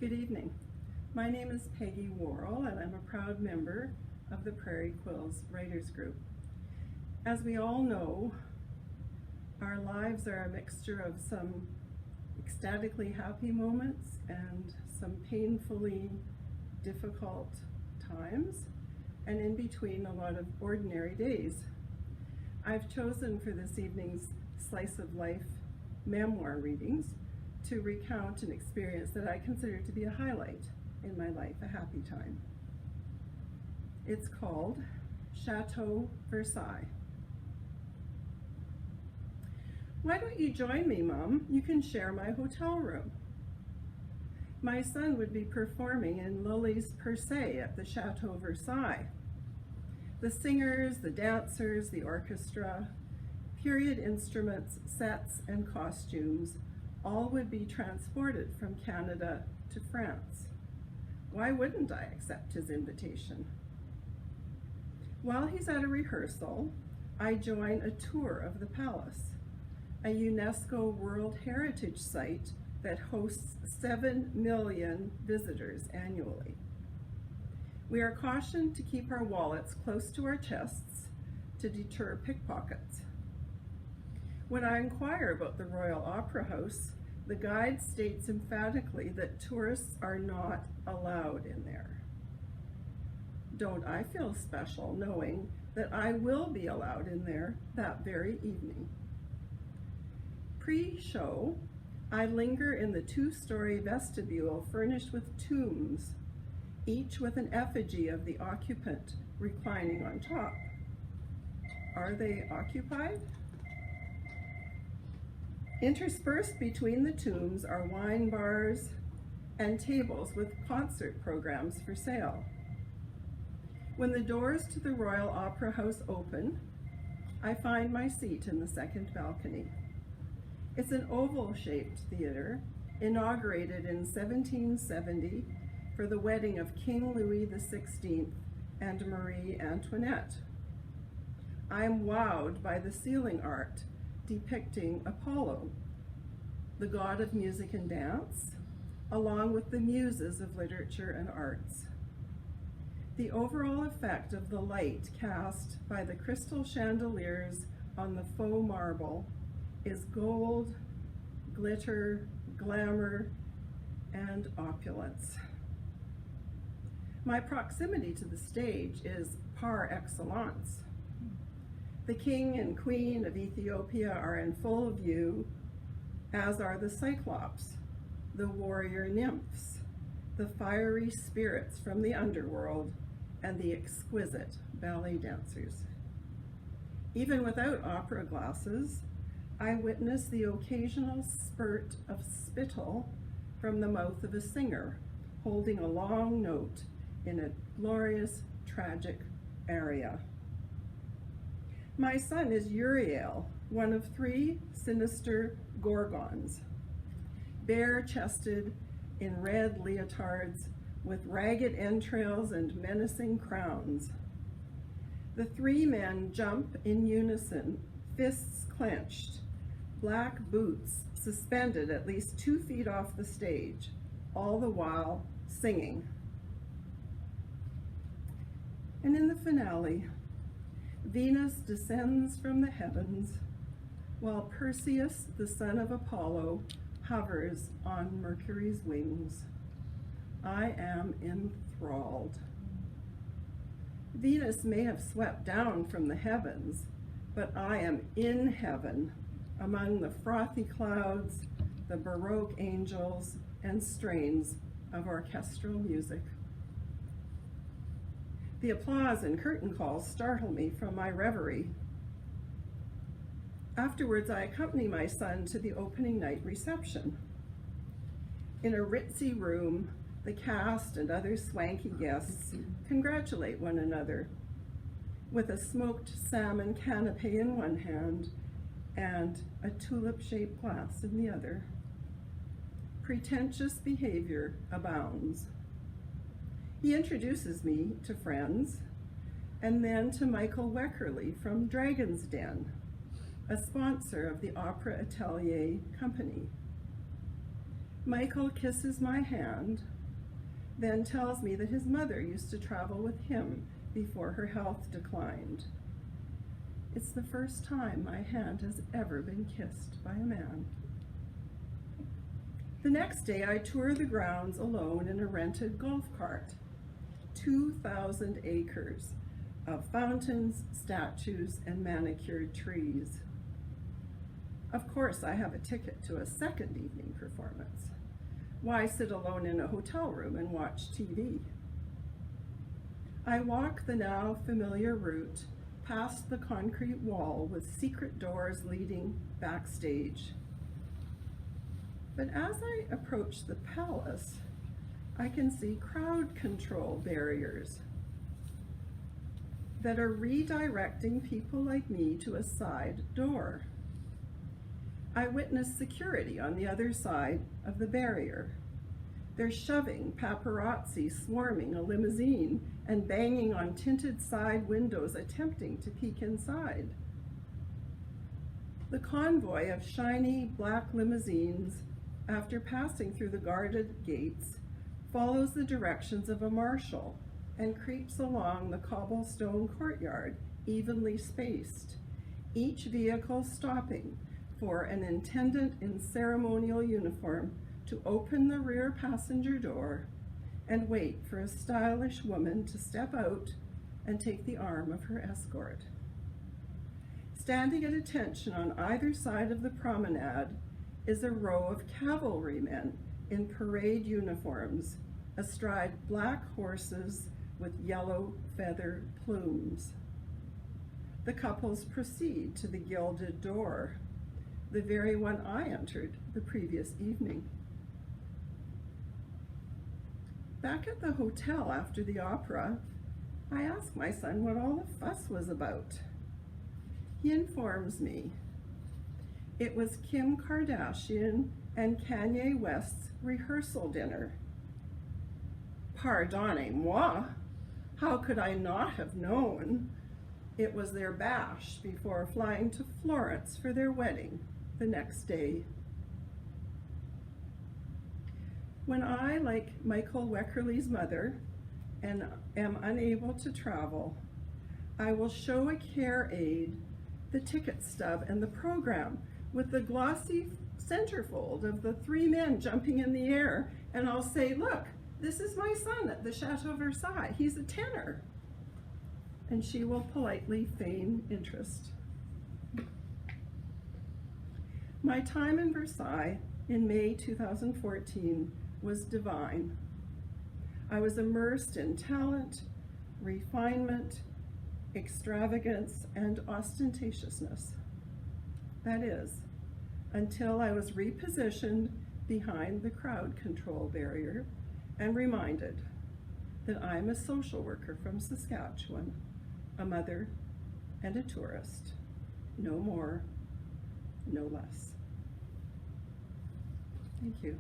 Good evening. My name is Peggy Worrell, and I'm a proud member of the Prairie Quills Writers Group. As we all know, our lives are a mixture of some ecstatically happy moments and some painfully difficult times, and in between a lot of ordinary days. I've chosen for this evening's Slice of Life memoir readings to recount an experience that I consider to be a highlight in my life, a happy time. It's called Chateau Versailles. Why don't you join me, Mom? You can share my hotel room. My son would be performing in Lully's Per Se at the Chateau Versailles. The singers, the dancers, the orchestra, period instruments, sets, and costumes all would be transported from Canada to France. Why wouldn't I accept his invitation? While he's at a rehearsal, I join a tour of the palace, a UNESCO World Heritage Site that hosts 7 million visitors annually. We are cautioned to keep our wallets close to our chests to deter pickpockets. When I inquire about the Royal Opera House, the guide states emphatically that tourists are not allowed in there. Don't I feel special knowing that I will be allowed in there that very evening? Pre-show, I linger in the 2-story vestibule furnished with tombs, each with an effigy of the occupant reclining on top. Are they occupied? Interspersed between the tombs are wine bars and tables with concert programs for sale. When the doors to the Royal Opera House open, I find my seat in the second balcony. It's an oval-shaped theater, inaugurated in 1770 for the wedding of King Louis XVI and Marie Antoinette. I'm wowed by the ceiling art depicting Apollo, the god of music and dance, along with the muses of literature and arts. The overall effect of the light cast by the crystal chandeliers on the faux marble is gold, glitter, glamour, and opulence. My proximity to the stage is par excellence. The king and queen of Ethiopia are in full view, as are the cyclops, the warrior nymphs, the fiery spirits from the underworld, and the exquisite ballet dancers. Even without opera glasses, I witness the occasional spurt of spittle from the mouth of a singer holding a long note in a glorious, tragic aria. My son is Worrell, one of 3 sinister gorgons, bare-chested in red leotards with ragged entrails and menacing crowns. The 3 men jump in unison, fists clenched, black boots suspended at least 2 feet off the stage, all the while singing. And in the finale, Venus descends from the heavens, while Perseus, the son of Apollo, hovers on Mercury's wings. I am enthralled. Venus may have swept down from the heavens, but I am in heaven, among the frothy clouds, the Baroque angels, and strains of orchestral music. The applause and curtain calls startle me from my reverie. Afterwards, I accompany my son to the opening night reception. In a ritzy room, the cast and other swanky guests congratulate one another with a smoked salmon canapé in one hand and a tulip-shaped glass in the other. Pretentious behavior abounds. He introduces me to friends, and then to Michael Weckerly from Dragon's Den, a sponsor of the Opera Atelier Company. Michael kisses my hand, then tells me that his mother used to travel with him before her health declined. It's the first time my hand has ever been kissed by a man. The next day, I tour the grounds alone in a rented golf cart. 2,000 acres of fountains, statues, and manicured trees. Of course, I have a ticket to a second evening performance. Why sit alone in a hotel room and watch TV? I walk the now familiar route past the concrete wall with secret doors leading backstage. But as I approach the palace, I can see crowd control barriers that are redirecting people like me to a side door. I witness security on the other side of the barrier. They're shoving paparazzi swarming a limousine and banging on tinted side windows attempting to peek inside. The convoy of shiny black limousines, after passing through the guarded gates, follows the directions of a marshal and creeps along the cobblestone courtyard, evenly spaced, each vehicle stopping for an attendant in ceremonial uniform to open the rear passenger door and wait for a stylish woman to step out and take the arm of her escort. Standing at attention on either side of the promenade is a row of cavalrymen in parade uniforms, astride black horses with yellow feather plumes. The couples proceed to the gilded door, the very one I entered the previous evening. Back at the hotel after the opera, I ask my son what all the fuss was about. He informs me it was Kim Kardashian and Kanye West's rehearsal dinner. Pardonnez-moi, how could I not have known? It was their bash before flying to Florence for their wedding the next day. When I, like Michael Weckerly's mother, and am unable to travel, I will show a care aide the ticket stub and the program with the glossy centerfold of the three men jumping in the air, and I'll say, look, this is my son at the Chateau Versailles. He's a tenor. And she will politely feign interest. My time in Versailles in May 2014 was divine. I was immersed in talent, refinement, extravagance, and ostentatiousness. That is, until I was repositioned behind the crowd control barrier and reminded that I'm a social worker from Saskatchewan, a mother and a tourist. No more, no less. Thank you.